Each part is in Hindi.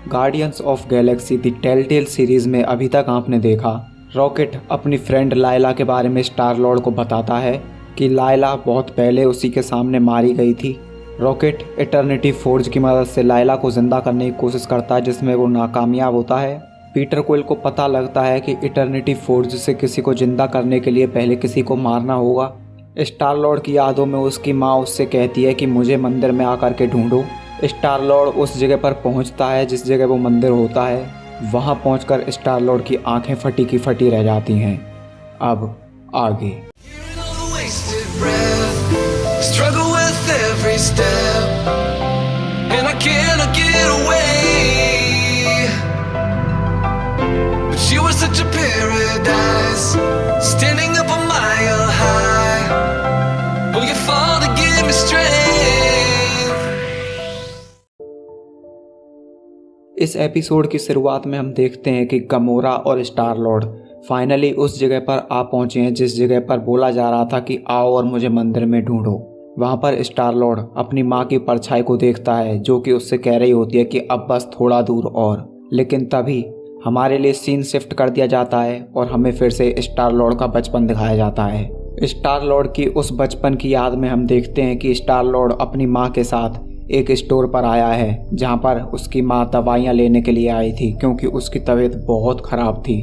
Guardians of Galaxy the telltale series में अभी तक आपने देखा, रॉकेट अपनी फ्रेंड लायला के बारे में स्टार लॉर्ड को बताता है कि लायला बहुत पहले उसी के सामने मारी गई थी। रॉकेट इटर्निटी फोर्ज की मदद से लायला को ज़िंदा करने की कोशिश करता है, जिसमें वो नाकामयाब होता है। पीटर क्विल को पता लगता है कि इटर्निटी फोर्ज से किसी को ज़िंदा करने के लिए पहले किसी को मारना होगा। स्टार लॉर्ड की यादों में उसकी माँ उससे कहती है कि मुझे मंदिर में आकर के ढूंढो। स्टार लॉर्ड उस जगह पर पहुंचता है जिस जगह वो मंदिर होता है। वहां पहुंचकर स्टार लॉर्ड की आंखें फटी की फटी रह जाती हैं। अब आगे इस एपिसोड की शुरुआत में हम देखते हैं कि गमोरा और स्टार लॉर्ड फाइनली उस जगह पर आ पहुंचे हैं जिस जगह पर बोला जा रहा था कि आओ और मुझे मंदिर में ढूंढो। वहां पर स्टार लॉर्ड अपनी माँ की परछाई को देखता है जो कि उससे कह रही होती है कि अब बस थोड़ा दूर और। लेकिन तभी हमारे लिए सीन शिफ्ट कर दिया जाता है और हमें फिर से स्टार लॉर्ड का बचपन दिखाया जाता है। स्टार लॉर्ड की उस बचपन की याद में हम देखते हैं कि स्टार लॉर्ड अपनी माँ के साथ एक स्टोर पर आया है जहां पर उसकी माँ दवाइयाँ लेने के लिए आई थी क्योंकि उसकी तबीयत बहुत ख़राब थी।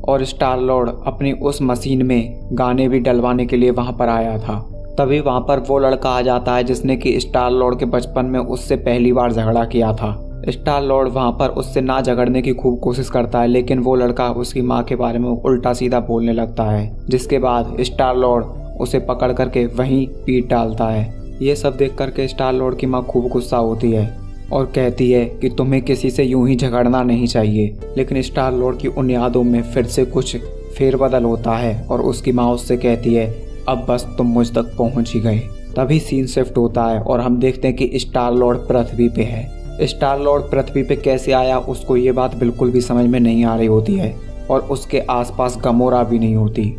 और स्टार लॉर्ड अपनी उस मशीन में गाने भी डलवाने के लिए वहां पर आया था। तभी वहां पर वो लड़का आ जाता है जिसने कि स्टार लॉर्ड के बचपन में उससे पहली बार झगड़ा किया था। स्टार लॉर्ड वहां पर उससे ना झगड़ने की खूब कोशिश करता है, लेकिन वो लड़का उसकी माँ के बारे में उल्टा सीधा बोलने लगता है, जिसके बाद स्टार लॉर्ड उसे पकड़ करके वहीं पीट डालता है। ये सब देख करके स्टार लॉर्ड की माँ खूब गुस्सा होती है और कहती है कि तुम्हें किसी से यूं ही झगड़ना नहीं चाहिए। लेकिन स्टार लॉर्ड की उन यादों में फिर से कुछ फेरबदल होता है और उसकी माँ उससे कहती है अब बस तुम मुझ तक पहुंच ही गए। तभी सीन शिफ्ट होता है और हम देखते हैं कि स्टार लॉर्ड पृथ्वी पे है। स्टार लॉर्ड पृथ्वी पे कैसे आया उसको ये बात बिल्कुल भी समझ में नहीं आ रही होती है और उसके आसपास गमोरा भी नहीं होती।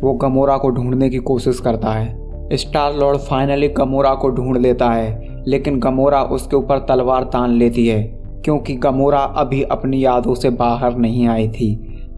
वो गमोरा को ढूंढने की कोशिश करता है। स्टार लॉर्ड फाइनली गमोरा को ढूंढ लेता है, लेकिन गमोरा उसके ऊपर तलवार तान लेती है क्योंकि गमोरा अभी अपनी यादों से बाहर नहीं आई थी।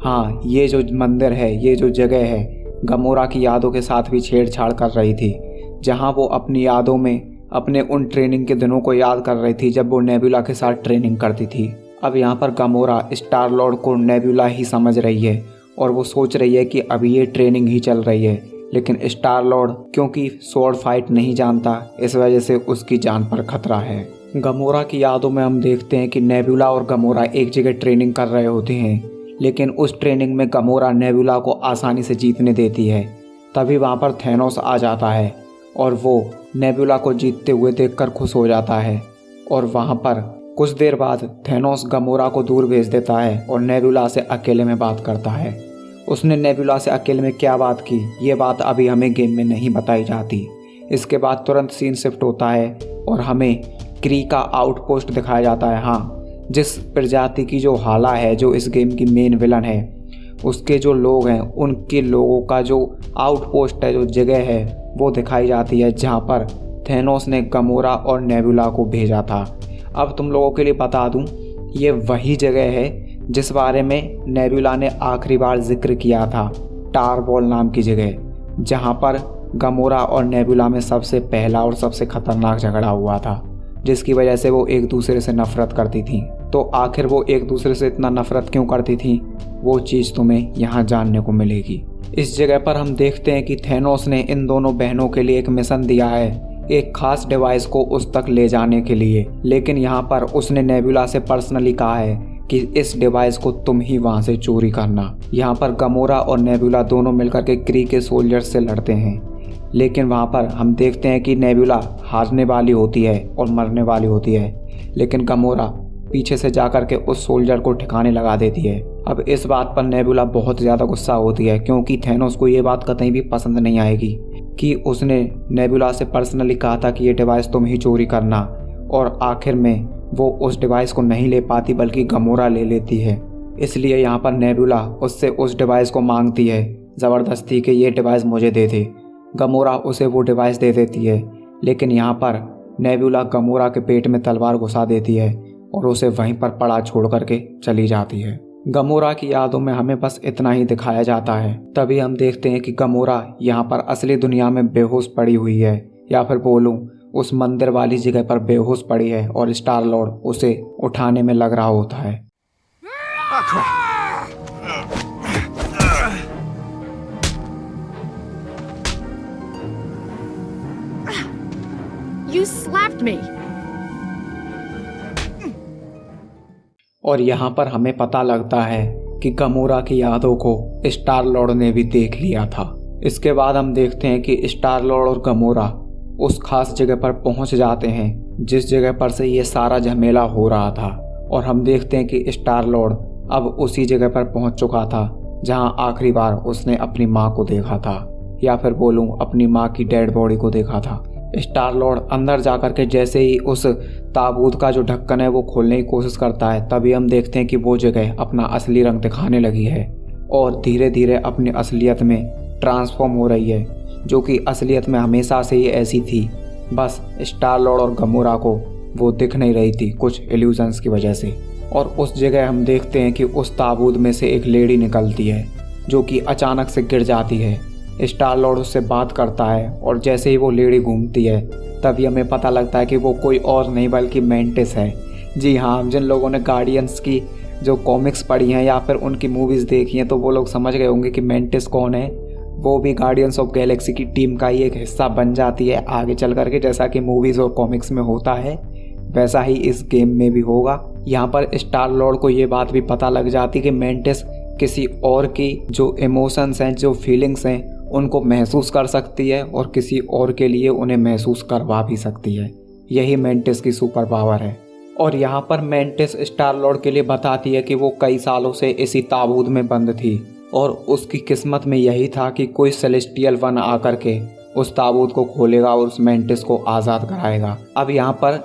हाँ, ये जो मंदिर है, ये जो जगह है, गमोरा की यादों के साथ भी छेड़छाड़ कर रही थी, जहाँ वो अपनी यादों में अपने उन ट्रेनिंग के दिनों को याद कर रही थी जब वो नेबुला के साथ ट्रेनिंग करती थी। अब यहाँ पर गमोरा स्टार लॉर्ड को नेबुला ही समझ रही है और वो सोच रही है कि अभी ये ट्रेनिंग ही चल रही है। लेकिन स्टार लॉर्ड क्योंकि स्वॉर्ड फाइट नहीं जानता, इस वजह से उसकी जान पर खतरा है। गमोरा की यादों में हम देखते हैं कि नेबुला और गमोरा एक जगह ट्रेनिंग कर रहे होते हैं, लेकिन उस ट्रेनिंग में गमोरा नेबुला को आसानी से जीतने देती है। तभी वहाँ पर थैनोस आ जाता है और वो नेबुला को जीतते हुए देखकर खुश हो जाता है। और वहाँ पर कुछ देर बाद थैनोस गमोरा को दूर भेज देता है और नेबुला से अकेले में बात करता है। उसने नेबुला से अकेले में क्या बात की, ये बात अभी हमें गेम में नहीं बताई जाती। इसके बाद तुरंत सीन शिफ्ट होता है और हमें क्री का आउटपोस्ट दिखाया जाता है। हाँ, जिस प्रजाति की जो हाला है, जो इस गेम की मेन विलन है, उसके जो लोग हैं, उनके लोगों का जो आउटपोस्ट है, जो जगह है, वो दिखाई जाती है जहाँ पर थैनोस ने गमोरा और नेबुला को भेजा था। अब तुम लोगों के लिए बता दूँ, ये वही जगह है जिस बारे में नेबुला ने आखिरी बार जिक्र किया था, टारबॉल नाम की जगह, जहां पर गमोरा और नेबुला में सबसे पहला और सबसे खतरनाक झगड़ा हुआ था, जिसकी वजह से वो एक दूसरे से नफरत करती थी। तो आखिर वो एक दूसरे से इतना नफरत क्यों करती थी, वो चीज़ तुम्हें यहाँ जानने को मिलेगी। इस जगह पर हम देखते हैं कि थैनोस ने इन दोनों बहनों के लिए एक मिशन दिया है, एक खास डिवाइस को उस तक ले जाने के लिए। लेकिन यहाँ पर उसने नेबुला से पर्सनली कहा है कि इस डिवाइस को तुम ही वहां से चोरी करना। यहाँ पर गमोरा और नेबुला दोनों मिलकर के क्री के सोल्जर्स से लड़ते हैं, लेकिन वहाँ पर हम देखते हैं कि नेबुला हारने वाली होती है और मरने वाली होती है, लेकिन गमोरा पीछे से जाकर के उस सोल्जर को ठिकाने लगा देती है। अब इस बात पर नेबुला बहुत ज़्यादा गुस्सा होती है क्योंकि थैनोस को ये बात कतई भी पसंद नहीं आएगी कि उसने नेबुला से पर्सनली कहा था कि ये डिवाइस तुम ही चोरी करना, और आखिर में वो उस डिवाइस को नहीं ले पाती बल्कि गमोरा ले लेती है। इसलिए यहाँ पर नेबुला उससे उस डिवाइस को मांगती है ज़बरदस्ती कि ये डिवाइस मुझे दे दे। गमोरा उसे वो डिवाइस दे देती है, लेकिन यहाँ पर नेबुला गमोरा के पेट में तलवार घुसा देती है, और उसे वहीं पर पड़ा छोड़ करके चली जाती है। गमोरा की यादों में हमें बस इतना ही दिखाया जाता है। तभी हम देखते हैं कि गमोरा यहाँ पर असली दुनिया में बेहोश पड़ी हुई है, या फिर बोलूँ उस मंदिर वाली जगह पर बेहोश पड़ी है और स्टार लॉर्ड उसे उठाने में लग रहा होता है। You slapped me. और यहाँ पर हमें पता लगता है कि गमोरा की यादों को स्टार लॉर्ड ने भी देख लिया था। इसके बाद हम देखते हैं कि स्टार लॉर्ड और गमोरा उस खास जगह पर पहुंच जाते हैं जिस जगह पर से ये सारा झमेला हो रहा था। और हम देखते हैं कि स्टार लॉर्ड अब उसी जगह पर पहुंच चुका था जहां आखिरी बार उसने अपनी माँ को देखा था, या फिर बोलूं अपनी माँ की डेड बॉडी को देखा था। स्टार लॉर्ड अंदर जाकर के जैसे ही उस ताबूत का जो ढक्कन है वो खोलने की कोशिश करता है, तभी हम देखते हैं कि वो जगह अपना असली रंग दिखाने लगी है और धीरे धीरे अपनी असलियत में ट्रांसफॉर्म हो रही है, जो कि असलियत में हमेशा से ही ऐसी थी। बस स्टार लॉर्ड और गमोरा को वो दिख नहीं रही थी कुछ इल्यूजन्स की वजह से। और उस जगह हम देखते हैं कि उस ताबूत में से एक लेडी निकलती है जो कि अचानक से गिर जाती है। स्टार लॉर्ड उससे बात करता है और जैसे ही वो लेडी घूमती है तभी हमें पता लगता है कि वो कोई और नहीं बल्कि मेंटिस है। जी हाँ, जिन लोगों ने गार्डियंस की जो कॉमिक्स पढ़ी हैं या फिर उनकी मूवीज़ देखी हैं तो वो लोग समझ गए होंगे कि मेंटिस कौन है। वो भी गार्डियंस ऑफ गैलेक्सी की टीम का ही एक हिस्सा बन जाती है आगे चल करके। जैसा कि मूवीज़ और कॉमिक्स में होता है वैसा ही इस गेम में भी होगा। यहाँ पर स्टार लॉर्ड को ये बात भी पता लग जाती कि मेंटिस किसी और की जो इमोशंस हैं, जो फीलिंग्स हैं, उनको महसूस कर सकती है और किसी और के लिए उन्हें महसूस करवा भी सकती है। यही मेंटिस की सुपर पावर है। और यहाँ पर मेंटिस स्टार लॉर्ड के लिए बताती है कि वो कई सालों से इसी ताबूत में बंद थी और उसकी किस्मत में यही था कि कोई सेलेस्टियल वन आकर के उस ताबूत को खोलेगा और उस मेंटिस को आज़ाद कराएगा। अब यहाँ पर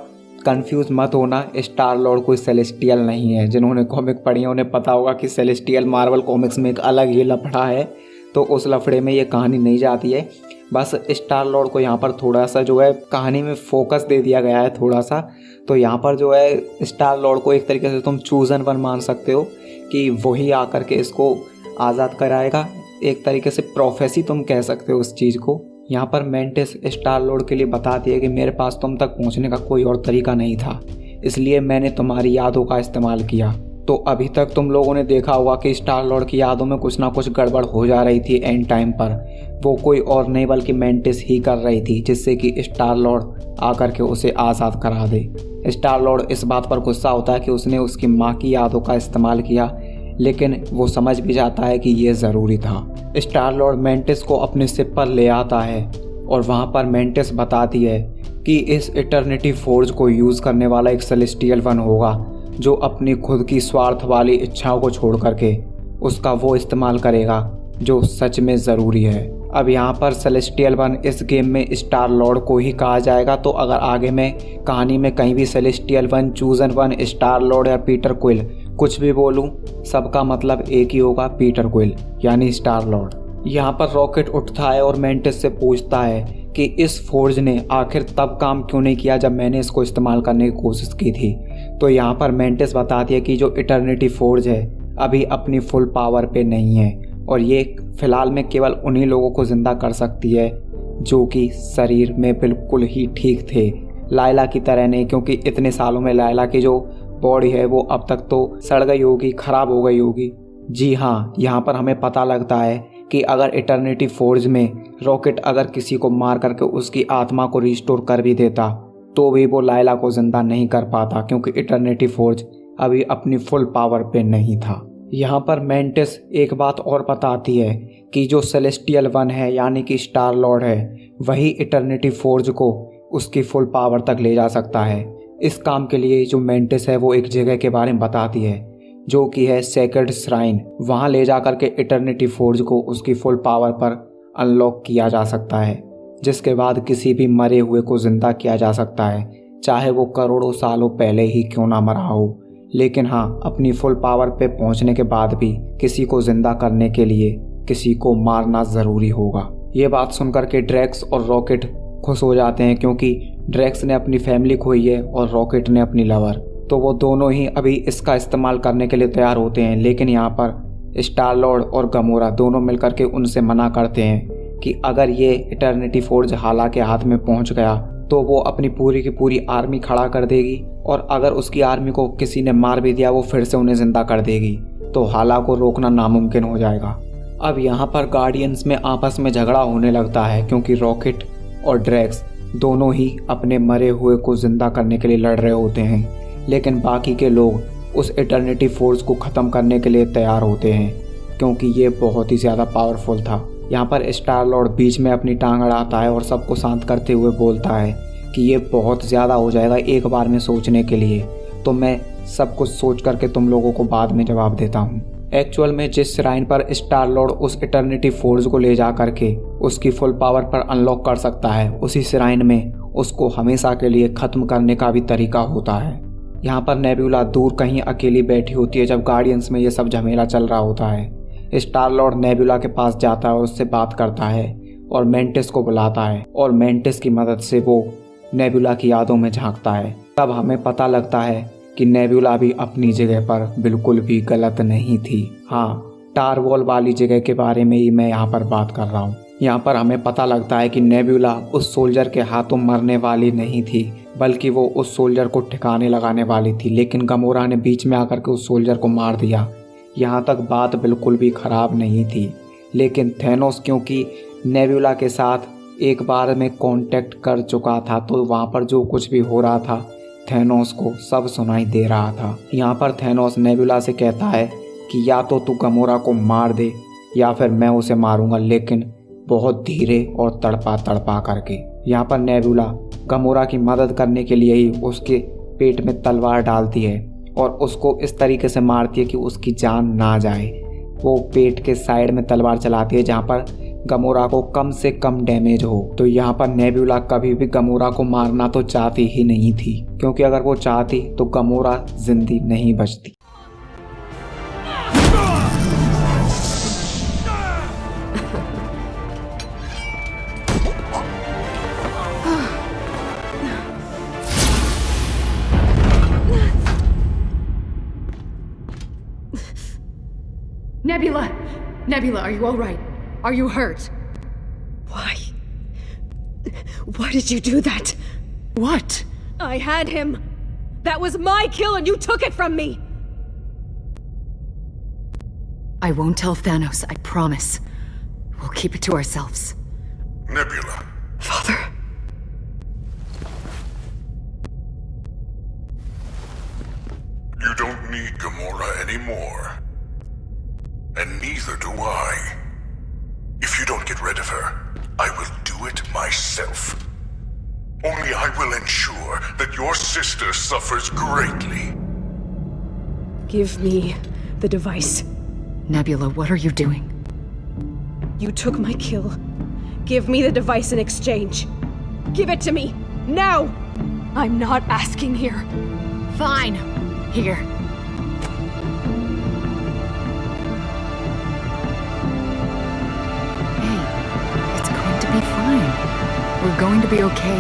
कंफ्यूज मत होना, स्टार लॉर्ड कोई सेलेस्टियल नहीं है। जिन्होंने कॉमिक पढ़ी है उन्हें पता होगा कि सेलेस्टियल मार्वल कॉमिक्स में एक अलग ही लफड़ा है, तो उस लफड़े में ये कहानी नहीं जाती है। बस स्टार लॉर्ड को यहाँ पर थोड़ा सा जो है कहानी में फोकस दे दिया गया है थोड़ा सा। तो यहाँ पर जो है स्टार लॉर्ड को एक तरीके से तुम चूजन वन मान सकते हो कि वही आकर के इसको आज़ाद कराएगा। एक तरीके से प्रोफेसी तुम कह सकते हो उस चीज़ को। यहाँ पर मेंटिस स्टार लॉर्ड के लिए बताती है कि मेरे पास तुम तक पहुँचने का कोई और तरीका नहीं था, इसलिए मैंने तुम्हारी यादों का इस्तेमाल किया। तो अभी तक तुम लोगों ने देखा होगा कि स्टार लॉर्ड की यादों में कुछ ना कुछ गड़बड़ हो जा रही थी एंड टाइम पर। वो कोई और नहीं बल्कि मेंटिस ही कर रही थी, जिससे कि स्टार लॉर्ड आकर के उसे आज़ाद करा दे। स्टार लॉर्ड इस बात पर गुस्सा होता है कि उसने उसकी माँ की यादों का इस्तेमाल किया, लेकिन वो समझ भी जाता है कि ये ज़रूरी था। स्टार लॉर्ड मेंटिस को अपने शिप पर ले आता है और वहाँ पर मेंटिस बताती है कि इस इटर्निटी फोर्ज को यूज़ करने वाला एक सेलेस्टियल वन होगा जो अपनी खुद की स्वार्थ वाली इच्छाओं को छोड़ करके उसका वो इस्तेमाल करेगा जो सच में ज़रूरी है। अब यहाँ पर सेलेस्टियल वन इस गेम में स्टार लॉर्ड को ही कहा जाएगा। तो अगर आगे में कहानी में कहीं भी celestial one, chosen one, star Lord या पीटर क्विल कुछ भी बोलूँ, सबका मतलब एक ही होगा, पीटर क्विल यानी स्टार लॉर्ड। यहाँ पर रॉकेट उठता है और मेंटिस से पूछता है कि इस फोर्ज ने आखिर तब काम क्यों नहीं किया जब मैंने इसको इस्तेमाल करने की कोशिश की थी। तो यहाँ पर मेंटिस बताती है कि जो इटर्निटी फोर्ज है अभी अपनी फुल पावर पे नहीं है और ये फ़िलहाल में केवल उन्हीं लोगों को ज़िंदा कर सकती है जो कि शरीर में बिल्कुल ही ठीक थे, लायला की तरह नहीं। क्योंकि इतने सालों में लायला की जो बॉडी है वो अब तक तो सड़ गई होगी, ख़राब हो गई होगी। जी हाँ, यहाँ पर हमें पता लगता है कि अगर इटर्निटी फोर्ज में रॉकेट अगर किसी को मार करके उसकी आत्मा को रिस्टोर कर भी देता तो भी वो लायला को ज़िंदा नहीं कर पाता, क्योंकि इटर्निटी फोर्ज अभी अपनी फुल पावर पे नहीं था। यहाँ पर मेंटिस एक बात और बताती है कि जो सेलेस्टियल वन है यानी कि स्टार लॉर्ड है वही इटर्निटी फोर्ज को उसकी फुल पावर तक ले जा सकता है। इस काम के लिए जो मेंटिस है वो एक जगह के बारे में बताती है जो कि है सेक्रेड श्राइन। वहाँ ले जा कर के इटर्निटी फोर्ज को उसकी फुल पावर पर अनलॉक किया जा सकता है, जिसके बाद किसी भी मरे हुए को ज़िंदा किया जा सकता है, चाहे वो करोड़ों सालों पहले ही क्यों ना मरा हो। लेकिन हाँ, अपनी फुल पावर पे पहुंचने के बाद भी किसी को ज़िंदा करने के लिए किसी को मारना ज़रूरी होगा। ये बात सुनकर के ड्रैक्स और रॉकेट खुश हो जाते हैं, क्योंकि ड्रैक्स ने अपनी फैमिली खोई है और रॉकेट ने अपनी लवर। तो वो दोनों ही अभी इसका इस्तेमाल करने के लिए तैयार होते हैं। लेकिन यहाँ पर स्टार लॉर्ड और गमोरा दोनों मिलकर के उनसे मना करते हैं कि अगर ये इटर्निटी फोर्ज हाला के हाथ में पहुंच गया तो वो अपनी पूरी की पूरी आर्मी खड़ा कर देगी, और अगर उसकी आर्मी को किसी ने मार भी दिया वो फिर से उन्हें जिंदा कर देगी, तो हाला को रोकना नामुमकिन हो जाएगा। अब यहाँ पर गार्डियंस में आपस में झगड़ा होने लगता है, क्योंकि रॉकेट और ड्रैक्स दोनों ही अपने मरे हुए को जिंदा करने के लिए लड़ रहे होते हैं। लेकिन बाकी के लोग उस इटर्निटी फोर्स को ख़त्म करने के लिए तैयार होते हैं, क्योंकि ये बहुत ही ज़्यादा पावरफुल था। यहाँ पर स्टार लॉर्ड बीच में अपनी टांग अड़ाता है और सबको शांत करते हुए बोलता है कि ये बहुत ज़्यादा हो जाएगा एक बार में सोचने के लिए, तो मैं सब कुछ सोच करके तुम लोगों को बाद में जवाब देता हूँ। एक्चुअल में जिस श्राइन पर स्टार लॉर्ड उस इटर्निटी फोर्स को ले जा करके उसकी फुल पावर पर अनलॉक कर सकता है, उसी श्राइन में उसको हमेशा के लिए ख़त्म करने का भी तरीका होता है। यहाँ पर नेबुला दूर कहीं अकेली बैठी होती है जब गार्डियंस में ये सब झमेला चल रहा होता है। स्टार लॉर्ड नेबुला के पास जाता है और उससे बात करता है और मेंटिस को बुलाता है, और मेंटिस की मदद से वो नेबुला की यादों में झांकता है। तब हमें पता लगता है कि नेबुला भी अपनी जगह पर बिल्कुल भी गलत नहीं थी। हाँ, टारवॉल वाली जगह के बारे में ही मैं यहाँ पर बात कर रहा हूँ। यहाँ पर हमें पता लगता है कि नेबुला उस सोल्जर के हाथों मरने वाली नहीं थी, बल्कि वो उस सोल्जर को ठिकाने लगाने वाली थी। लेकिन गमोरा ने बीच में आकर के उस सोल्जर को मार दिया। यहाँ तक बात बिल्कुल भी ख़राब नहीं थी। लेकिन थैनोस क्योंकि नेबुला के साथ एक बार में कांटेक्ट कर चुका था, तो वहाँ पर जो कुछ भी हो रहा था थैनोस को सब सुनाई दे रहा था। यहाँ पर थैनोस नेबुला से कहता है कि या तो तू गमोरा को मार दे या फिर मैं उसे मारूंगा, लेकिन बहुत धीरे और तड़पा तड़पा करके। यहाँ पर नेबुला गमोरा की मदद करने के लिए ही उसके पेट में तलवार डालती है और उसको इस तरीके से मारती है कि उसकी जान ना जाए। वो पेट के साइड में तलवार चलाती है जहाँ पर गमोरा को कम से कम डैमेज हो। तो यहाँ पर नेबुला कभी भी गमोरा को मारना तो चाहती ही नहीं थी, क्योंकि अगर वो चाहती तो गमोरा जिंदी नहीं बचती। Nebula! Nebula, are you all right? Are you hurt? Why? Why did you do that? What? I had him. That was my kill and you took it from me. I won't tell Thanos, I promise. We'll keep it to ourselves. Nebula. Father. You don't need Gamora anymore. And neither do I. If you don't get rid of her, I will do it myself. Only I will ensure that your sister suffers greatly. Give me the device. Nebula, what are you doing? You took my kill. Give me the device in exchange. Give it to me. Now! I'm not asking here. Fine. Here. It's going to be fine. We're going to be okay.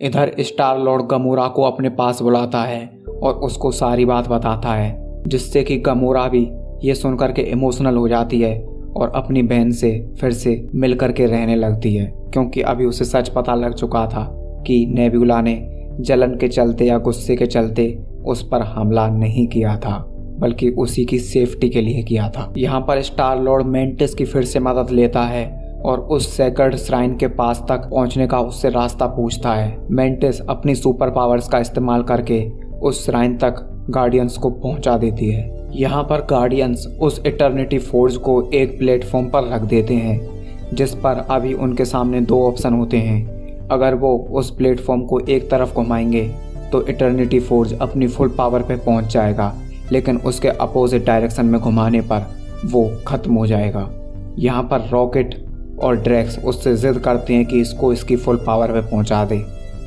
इधर स्टार लॉर्ड गमोरा को अपने पास बुलाता है और उसको सारी बात बताता है, जिससे कि गमोरा भी ये सुनकर के इमोशनल हो जाती है और अपनी बहन से फिर से मिल कर के रहने लगती है, क्योंकि अभी उसे सच पता लग चुका था कि नेबुला ने जलन के चलते या गुस्से के चलते उस पर हमला नहीं किया था, बल्कि उसी की सेफ्टी के लिए किया था। यहाँ पर स्टार लॉर्ड मेंटिस की फिर से मदद लेता है और उस सेक्रेड श्राइन के पास तक पहुंचने का उससे रास्ता पूछता है। मेंटिस अपनी सुपर पावर्स का इस्तेमाल करके उस श्राइन तक गार्डियंस को पहुंचा देती है। यहाँ पर गार्डियंस उस इटर्निटी फोर्स को एक प्लेटफॉर्म पर रख देते हैं, जिस पर अभी उनके सामने दो ऑप्शन होते हैं। अगर वो उस प्लेटफॉर्म को एक तरफ घुमाएंगे तो इटर्निटी फोर्स अपनी फुल पावर पे पहुंच जाएगा, लेकिन उसके अपोजिट डायरेक्शन में घुमाने पर वो खत्म हो जाएगा। यहाँ पर रॉकेट और ड्रैक्स उससे जिद करते हैं कि इसको इसकी फुल पावर पे पहुंचा दे,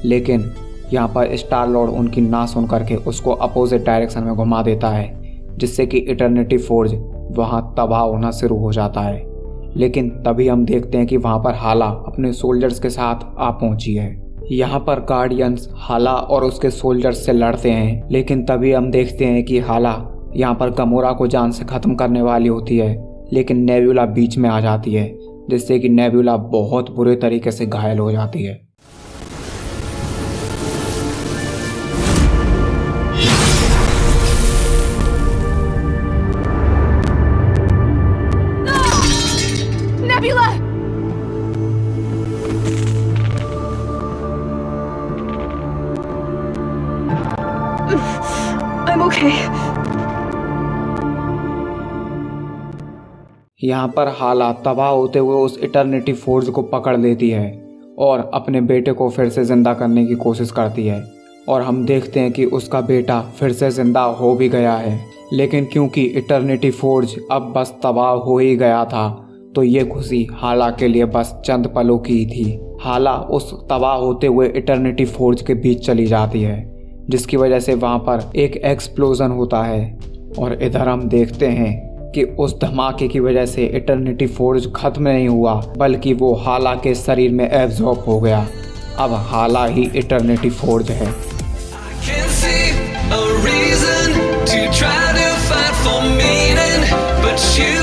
लेकिन यहाँ पर स्टार लॉर्ड उनकी ना सुन करके उसको अपोजिट डायरेक्शन में घुमा देता है, जिससे कि इटर्निटी फोर्ज वहाँ तबाह होना शुरू हो जाता है। लेकिन तभी हम देखते हैं कि वहाँ पर हाला अपने सोल्जर्स के साथ आ पहुंची है। यहाँ पर गार्डियंस हाला और उसके सोल्जर्स से लड़ते हैं, लेकिन तभी हम देखते हैं कि हाला यहाँ पर गमोरा को जान से ख़त्म करने वाली होती है, लेकिन नेबुला बीच में आ जाती है, जिससे कि नेबुला बहुत बुरे तरीके से घायल हो जाती है। Nebula! I'm okay. यहाँ पर हाला तबाह होते हुए उस इटर्निटी फोर्स को पकड़ लेती है और अपने बेटे को फिर से जिंदा करने की कोशिश करती है, और हम देखते हैं कि उसका बेटा फिर से जिंदा हो भी गया है। लेकिन क्योंकि इटर्निटी फोर्ज अब बस तबाह हो ही गया था, तो ये खुशी हाला के लिए बस चंद पलों की ही थी। हाला उस तबाह होते हुए इटर्निटी फोर्ज के बीच चली जाती है, जिसकी वजह से वहाँ पर एक एक्सप्लोजन होता है, और इधर हम देखते हैं कि उस धमाके की वजह से इटर्निटी फोर्ज खत्म नहीं हुआ, बल्कि वो हाला के शरीर में एब्जॉर्ब हो गया। अब हाला ही इटर्निटी फोर्ज है। Can see a reason to try to fight for meaning, but you